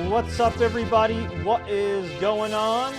What's up, everybody? What is going on?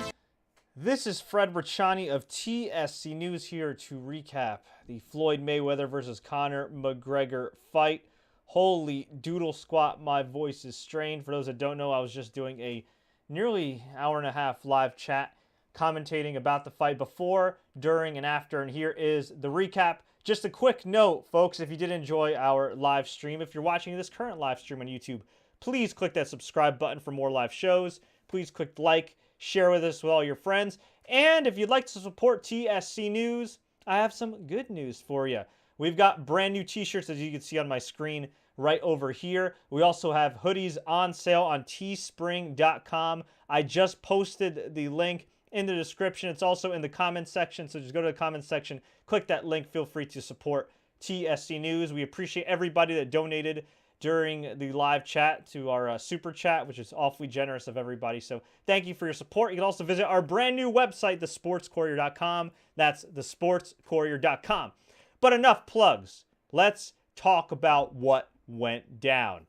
This is Fred Ricciani of TSC News here to recap the Floyd Mayweather versus Conor McGregor fight. Holy doodle squat, my voice is strained. For those that don't know, I was just doing a nearly hour and a half live chat commentating about the fight before, during, and after, and here is the recap. Just a quick note, folks, if you did enjoy our live stream, if you're watching this current live stream on YouTube, please click that subscribe button for more live shows. Please click like, share with us with all your friends. And if you'd like to support TSC News, I have some good news for you. We've got brand new t-shirts, as you can see on my screen right over here. We also have hoodies on sale on teespring.com. I just posted the link in the description. It's also in the comments section, so just go to the comments section, click that link. Feel free to support TSC News. We appreciate everybody that donated during the live chat to our super chat, which is awfully generous of everybody. So thank you for your support. You can also visit our brand new website, thesportscourier.com. That's thesportscourier.com. But enough plugs. Let's talk about what went down.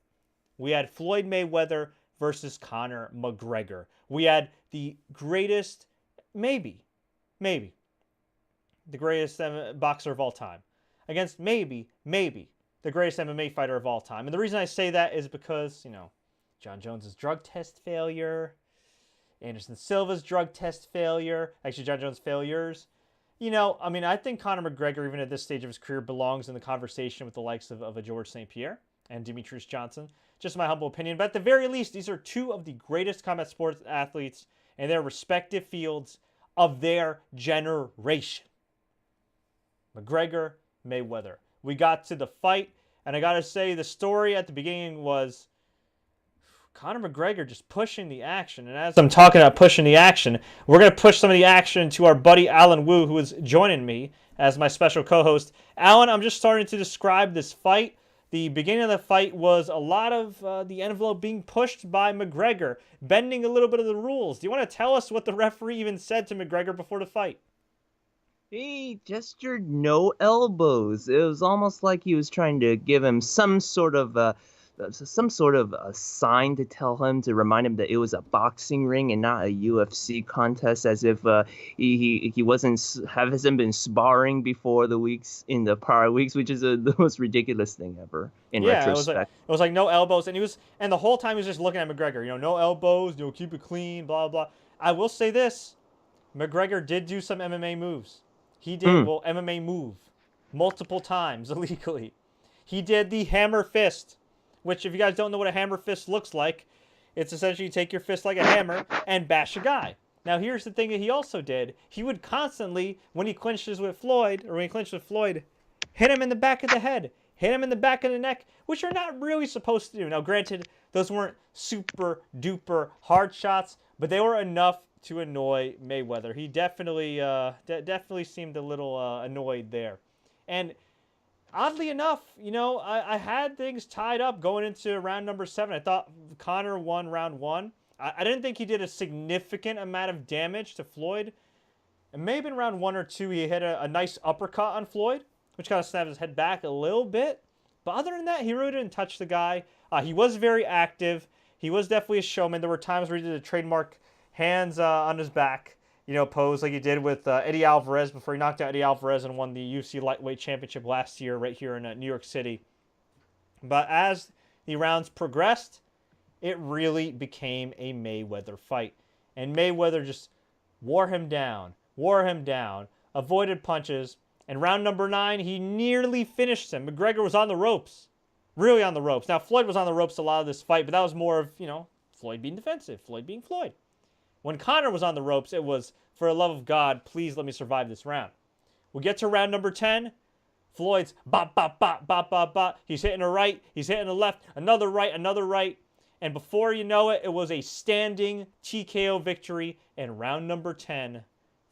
We had Floyd Mayweather versus Conor McGregor. We had the greatest, maybe, the greatest boxer of all time against maybe, the greatest MMA fighter of all time. And the reason I say that is because, John Jones' drug test failure, Anderson Silva's drug test failure, actually John Jones' failures. I think Conor McGregor, even at this stage of his career, belongs in the conversation with the likes of a George St-Pierre and Demetrius Johnson. Just my humble opinion. But at the very least, these are two of the greatest combat sports athletes in their respective fields of their generation. McGregor, Mayweather. We got to the fight, and I got to say, the story at the beginning was Conor McGregor just pushing the action. And as I'm talking about pushing the action, we're going to push some of the action to our buddy Alan Wu, who is joining me as my special co-host. Alan, I'm just starting to describe this fight. The beginning of the fight was a lot of the envelope being pushed by McGregor, bending a little bit of the rules. Do you want to tell us what the referee even said to McGregor before the fight? He gestured no elbows. It was almost like he was trying to give him some sort of a sign to tell him, to remind him that it was a boxing ring and not a UFC contest, as if he hasn't been sparring before in the prior weeks, which is the most ridiculous thing ever in retrospect. It was like no elbows, and the whole time he was just looking at McGregor. No elbows, keep it clean, blah blah. I will say this: McGregor did do some MMA moves. He did MMA move multiple times illegally. He did the hammer fist, which, if you guys don't know what a hammer fist looks like, it's essentially you take your fist like a hammer and bash a guy. Now, here's the thing that he also did. He would constantly, when he clinched with Floyd, hit him in the back of the head, hit him in the back of the neck, which you're not really supposed to do. Now, granted, those weren't super duper hard shots, but they were enough to annoy Mayweather. He definitely seemed a little annoyed there. And oddly enough, I had things tied up going into round number 7. I thought Conor won round 1. I didn't think he did a significant amount of damage to Floyd. And maybe in round 1 or 2, he hit a nice uppercut on Floyd, which kind of snapped his head back a little bit. But other than that, he really didn't touch the guy. He was very active. He was definitely a showman. There were times where he did a trademark hands on his back, pose like he did with Eddie Alvarez before he knocked out Eddie Alvarez and won the UFC Lightweight Championship last year right here in New York City. But as the rounds progressed, it really became a Mayweather fight. And Mayweather just wore him down, avoided punches. And round number 9, he nearly finished him. McGregor was on the ropes, really on the ropes. Now, Floyd was on the ropes a lot of this fight, but that was more of, Floyd being defensive, Floyd being Floyd. When Conor was on the ropes, it was, for the love of God, please let me survive this round. We get to round number 10. Floyd's bop, bop, bop, bop, bop, bop. He's hitting a right. He's hitting a left. Another right, another right. And before you know it, it was a standing TKO victory in round number 10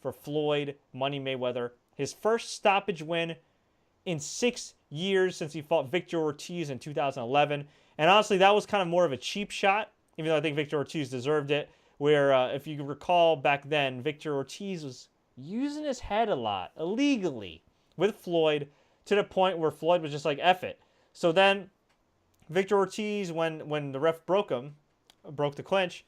for Floyd Money Mayweather. His first stoppage win in 6 years since he fought Victor Ortiz in 2011. And honestly, that was kind of more of a cheap shot, even though I think Victor Ortiz deserved it. Where, if you recall back then, Victor Ortiz was using his head a lot, illegally, with Floyd to the point where Floyd was just like, F it. So then Victor Ortiz, when the ref broke the clinch,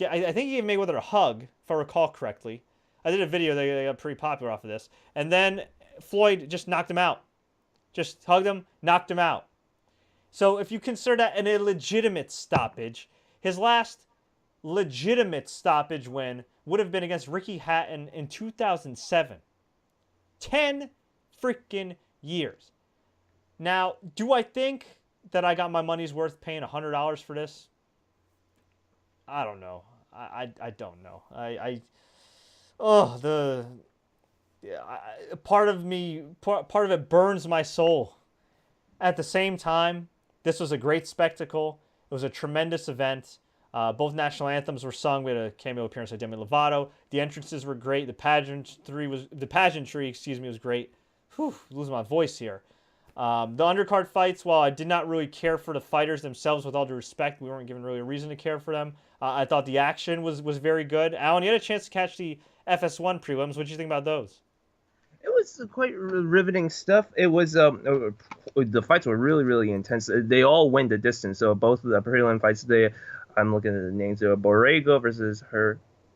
I think he gave Mayweather a hug, if I recall correctly. I did a video that got pretty popular off of this. And then Floyd just knocked him out. Just hugged him, knocked him out. So if you consider that an illegitimate stoppage, his last legitimate stoppage win would have been against Ricky Hatton in 2007. 10 freaking years. Now, do I think that I got my money's worth paying $100 for this? I don't know. I don't know. Part of it burns my soul. At the same time, this was a great spectacle. It was a tremendous event. Both national anthems were sung. We had a cameo appearance by Demi Lovato. The entrances were great. The pageantry, was great. Whew, losing my voice here. The undercard fights, while I did not really care for the fighters themselves, with all due respect, we weren't given really a reason to care for them. I thought the action was very good. Alan, you had a chance to catch the FS1 prelims. What did you think about those? It was quite riveting stuff. It was the fights were really, really intense. They all went the distance. So both of the prelim fights, I'm looking at the names. Borrego versus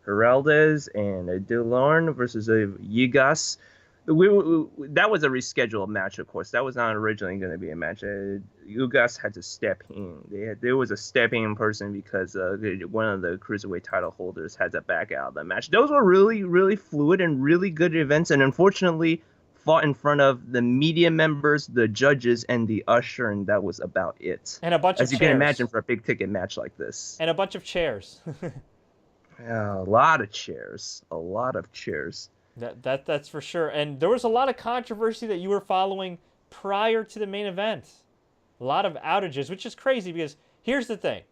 Heraldez and Delorne versus Yigas. That was a rescheduled match, of course. That was not originally going to be a match. Ugas had to step in. There was a stepping in person because one of the cruiserweight title holders had to back out of the match. Those were really, really fluid and really good events, and unfortunately fought in front of the media members, the judges, and the usher, and that was about it. And a bunch of chairs. As you can imagine for a big ticket match like this. And a bunch of chairs. Yeah, a lot of chairs. A lot of chairs. That's for sure. And there was a lot of controversy that you were following prior to the main event. A lot of outages, which is crazy because here's the thing.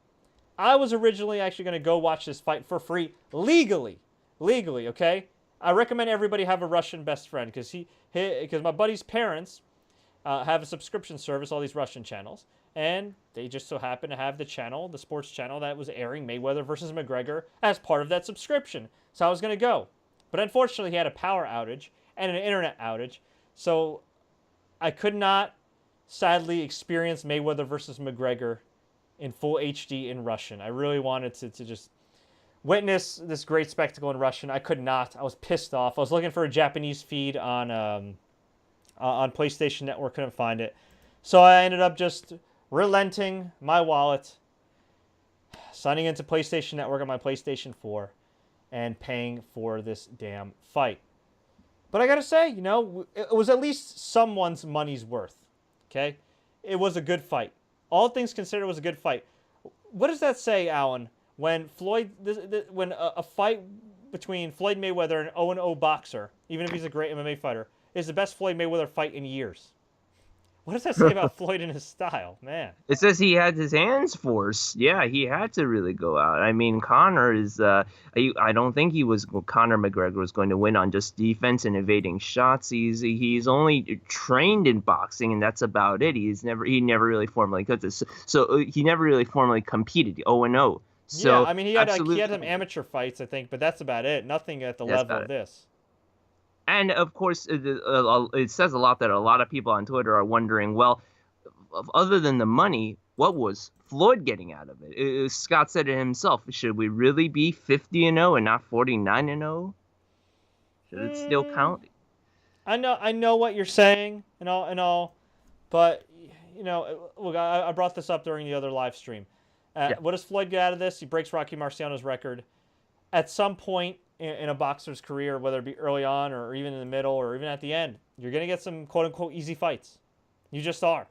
I was originally actually going to go watch this fight for free legally, okay? I recommend everybody have a Russian best friend because my buddy's parents have a subscription service, all these Russian channels, and they just so happen to have the sports channel that was airing Mayweather versus McGregor as part of that subscription. So I was going to go. But unfortunately, he had a power outage and an internet outage, so I could not, sadly, experience Mayweather versus McGregor in full HD in Russian. I really wanted to just witness this great spectacle in Russian. I could not. I was pissed off. I was looking for a Japanese feed on PlayStation Network, couldn't find it. So I ended up just relenting my wallet, signing into PlayStation Network on my PlayStation 4, and paying for this damn fight. But I gotta say, it was at least someone's money's worth. Okay? It was a good fight. All things considered, it was a good fight. What does that say, Alan, when when a fight between Floyd Mayweather and an 0-0 boxer, even if he's a great MMA fighter, is the best Floyd Mayweather fight in years? What does that say about Floyd and his style, man? It says he had his hands forced. Yeah, he had to really go out. I mean, Conor is. I don't think Conor McGregor was going to win on just defense and evading shots. He's only trained in boxing, and that's about it. He never really formally he never really formally competed. 0-0. So yeah, I mean, he had some amateur fights, I think, but that's about it. Nothing at the level of this. And, of course, it says a lot that a lot of people on Twitter are wondering, well, other than the money, what was Floyd getting out of it? Scott said it himself. Should we really be 50-0 and not 49-0? Should it still count? I know what you're saying and all, but, look, I brought this up during the other live stream. What does Floyd get out of this? He breaks Rocky Marciano's record. At some point in a boxer's career, whether it be early on or even in the middle or even at the end, you're going to get some quote-unquote easy fights. You just are.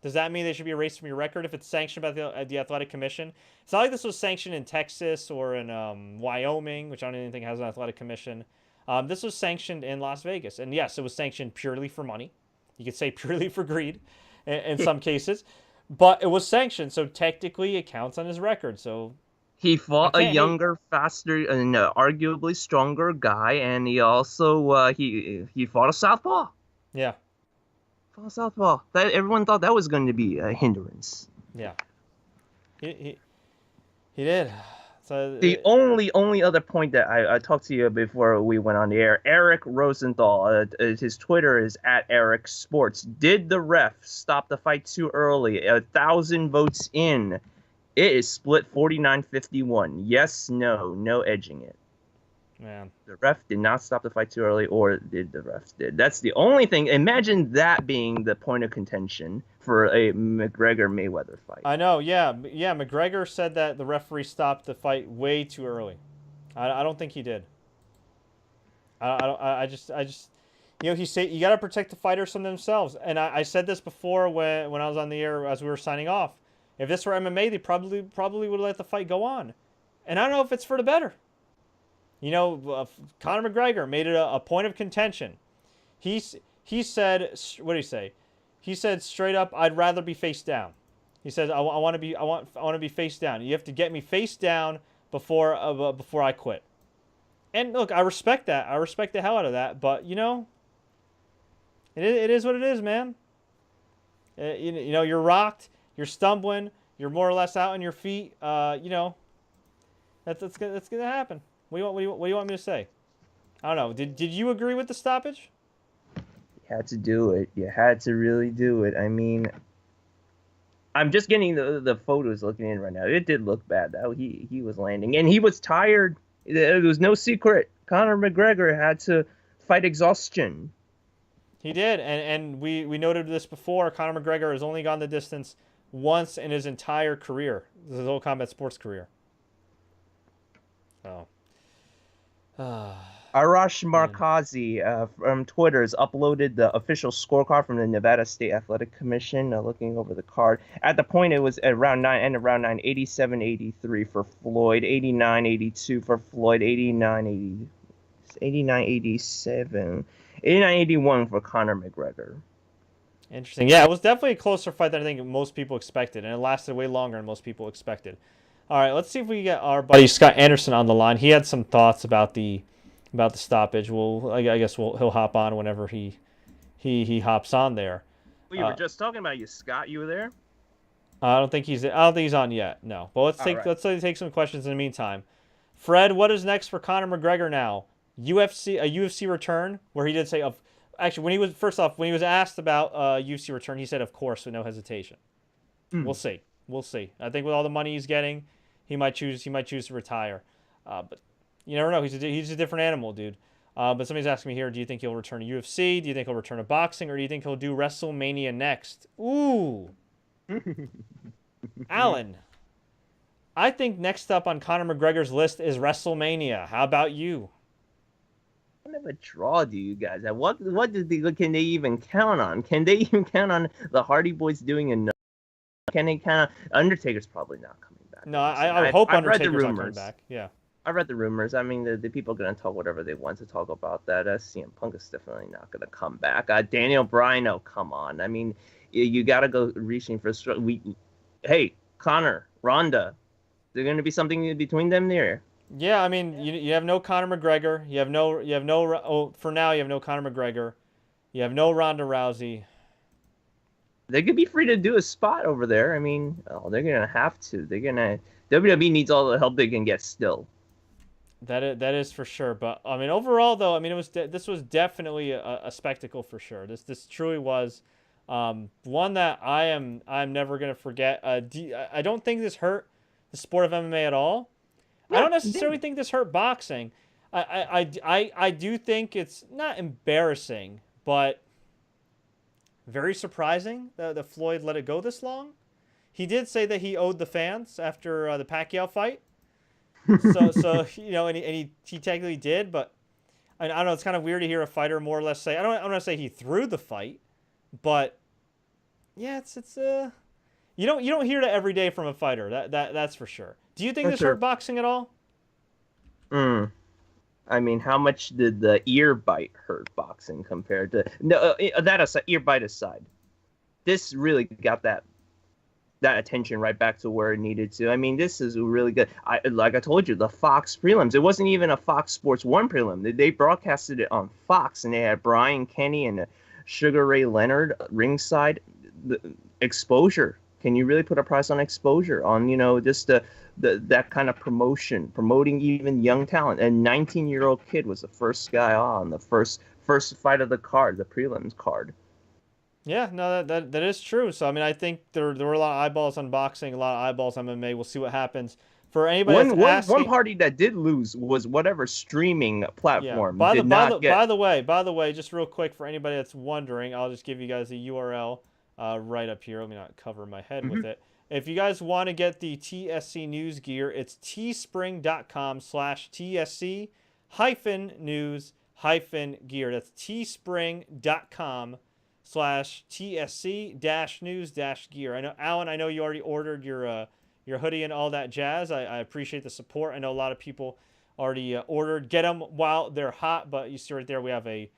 Does that mean they should be erased from your record if it's sanctioned by the Athletic Commission? It's not like this was sanctioned in Texas or in Wyoming, which I don't even think has an Athletic Commission. This was sanctioned in Las Vegas. And yes, it was sanctioned purely for money. You could say purely for greed in some cases. But it was sanctioned, so technically it counts on his record. So he fought a younger, faster, and arguably stronger guy, and he also he fought a southpaw. Yeah. Fought a southpaw. Everyone thought that was going to be a hindrance. Yeah. He did. So The only other point that I talked to you before we went on the air, Eric Rosenthal, his Twitter is at Eric Sports. Did the ref stop the fight too early? 1,000 votes in. It is split 49-51. Yes, no edging it. man. The ref did not stop the fight too early, or did the ref did? That's the only thing. Imagine that being the point of contention for a McGregor-Mayweather fight. I know. Yeah, yeah. McGregor said that the referee stopped the fight way too early. I don't think he did. I just, he said you got to protect the fighters from themselves. And I said this before when I was on the air as we were signing off. If this were MMA, they probably would let the fight go on. And I don't know if it's for the better. Conor McGregor made it a point of contention. He said, what did he say? He said straight up, I'd rather be face down. He said, I want to be face down. You have to get me face down before I quit. And look, I respect that. I respect the hell out of that. But it is what it is, man. You're rocked. You're stumbling. You're more or less out on your feet. That's gonna happen. What do you want me to say? I don't know. Did you agree with the stoppage? You had to do it. You had to really do it. I mean, I'm just getting the photos looking in right now. It did look bad. He was landing, and he was tired. It was no secret. Conor McGregor had to fight exhaustion. He did, and we noted this before. Conor McGregor has only gone the distance once in his entire career, his whole combat sports career. Oh. Arash Markazi from Twitter has uploaded the official scorecard from the Nevada State Athletic Commission. Looking over the card, at the point it was at round 9, 87-83 for Floyd, 89-82 for Floyd, 89-87, 89-81 for Conor McGregor. Interesting. Yeah, it was definitely a closer fight than I think most people expected, and it lasted way longer than most people expected. All right, let's see if we can get our buddy Scott Anderson on the line. He had some thoughts about the stoppage. I guess he'll hop on whenever he hops on there. We were just talking about you, Scott. You were there? I don't think he's on yet. No, but let's take some questions in the meantime. Fred, what is next for Conor McGregor now? A UFC return, where he did say actually when he was asked about UFC return, he said of course with no hesitation. We'll see. I think with all the money he's getting, he might choose to retire. But you never know. He's a different animal, dude. But somebody's asking me here, do you think he'll return to UFC? Do you think he'll return to boxing? Or do you think he'll do WrestleMania next? Ooh. Alan, I think next up on Conor McGregor's list is WrestleMania. How about you? What kind of a draw do you guys have? What can they even count on? Can they even count on the Hardy Boys doing enough? Can they count on Undertaker's probably not coming back? No, I hope Undertaker's not coming back. Yeah. I read the rumors. I mean, the people are going to talk whatever they want to talk about that. CM Punk is definitely not going to come back. Daniel Bryan, oh, come on. I mean, you got to go reaching for... Hey, Conor, Ronda, there's going to be something between them there. Yeah, I mean, you have no Conor McGregor. For now, you have no Conor McGregor. You have no Ronda Rousey. They could be free to do a spot over there. I mean, they're going to have to. WWE needs all the help they can get still. That is for sure. But I mean, overall though, I mean, this was definitely a spectacle for sure. This truly was one that I'm never gonna forget. I don't think this hurt the sport of MMA at all. I don't necessarily think this hurt boxing. I do think it's not embarrassing, but very surprising that Floyd let it go this long. He did say that he owed the fans after the Pacquiao fight. So and he technically did, but I don't know. It's kind of weird to hear a fighter more or less say. I don't want to say he threw the fight, but yeah, it's you don't hear that every day from a fighter. That's for sure. Do you think this hurt boxing at all? I mean, how much did the ear bite hurt boxing compared to that aside, ear bite aside? This really got that attention right back to where it needed to. I mean, this is really good. Like I told you, the Fox prelims. It wasn't even a Fox Sports 1 prelim. They broadcasted it on Fox, and they had Brian Kenny and Sugar Ray Leonard ringside. The exposure Can you really put a price on exposure, on, just that kind of promoting even young talent? A 19-year-old kid was the first guy on the first fight of the card, the prelims card. Yeah, no, that is true. So I mean, I think there were a lot of eyeballs on boxing, a lot of eyeballs on MMA. We'll see what happens. For anybody that's One asking, party that did lose was whatever streaming yeah. platform did not get. By the way, just real quick for anybody that's wondering, I'll just give you guys the URL right up here. Let me not cover my head with Mhm. it. If you guys want to get the TSC news gear, it's teespring.com/TSC hyphen news hyphen gear. That's teespring.com/TSC dash news dash gear. I know, Alan, I know you already ordered your hoodie and all that jazz. I appreciate the support. I know a lot of people already ordered. Get them while they're hot, but you see right there we have a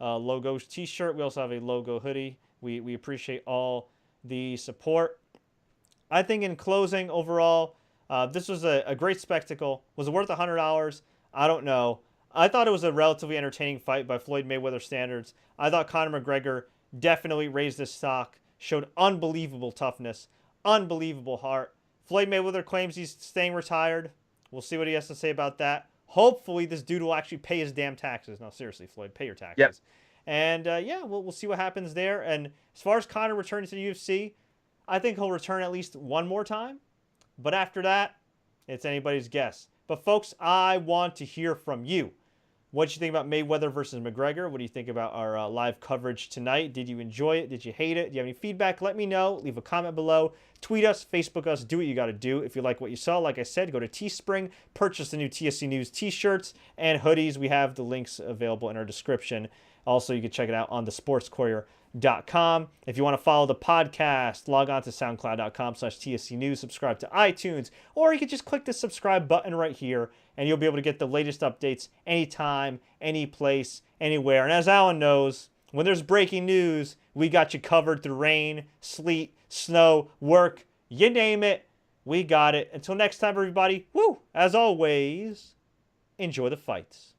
logo t-shirt. We also have a logo hoodie. We appreciate all the support. I think in closing, overall, this was a great spectacle. Was it worth $100? I don't know. I thought it was a relatively entertaining fight by Floyd Mayweather standards. I thought Conor McGregor definitely raised his stock, showed unbelievable toughness, unbelievable heart. Floyd Mayweather claims he's staying retired. We'll see what he has to say about that. Hopefully, this dude will actually pay his damn taxes. No, seriously, Floyd, pay your taxes. Yep. And yeah, we'll see what happens there. And as far as Conor returning to the UFC, I think he'll return at least one more time. But after that, it's anybody's guess. But folks, I want to hear from you. What you think about Mayweather versus McGregor? What do you think about our live coverage tonight? Did you enjoy it? Did you hate it? Do you have any feedback? Let me know. Leave a comment below. Tweet us, Facebook us, do what you got to do. If you like what you saw, like I said, go to Teespring, purchase the new TSC News t-shirts and hoodies. We have the links available in our description. Also, you can check it out on thesportscourier.com. If you want to follow the podcast, log on to soundcloud.com/TSC News, subscribe to iTunes, or you can just click the subscribe button right here, and you'll be able to get the latest updates anytime, any place, anywhere. And as Alan knows, when there's breaking news, we got you covered through rain, sleet, snow, work, you name it. We got it. Until next time, everybody, woo, as always, enjoy the fights.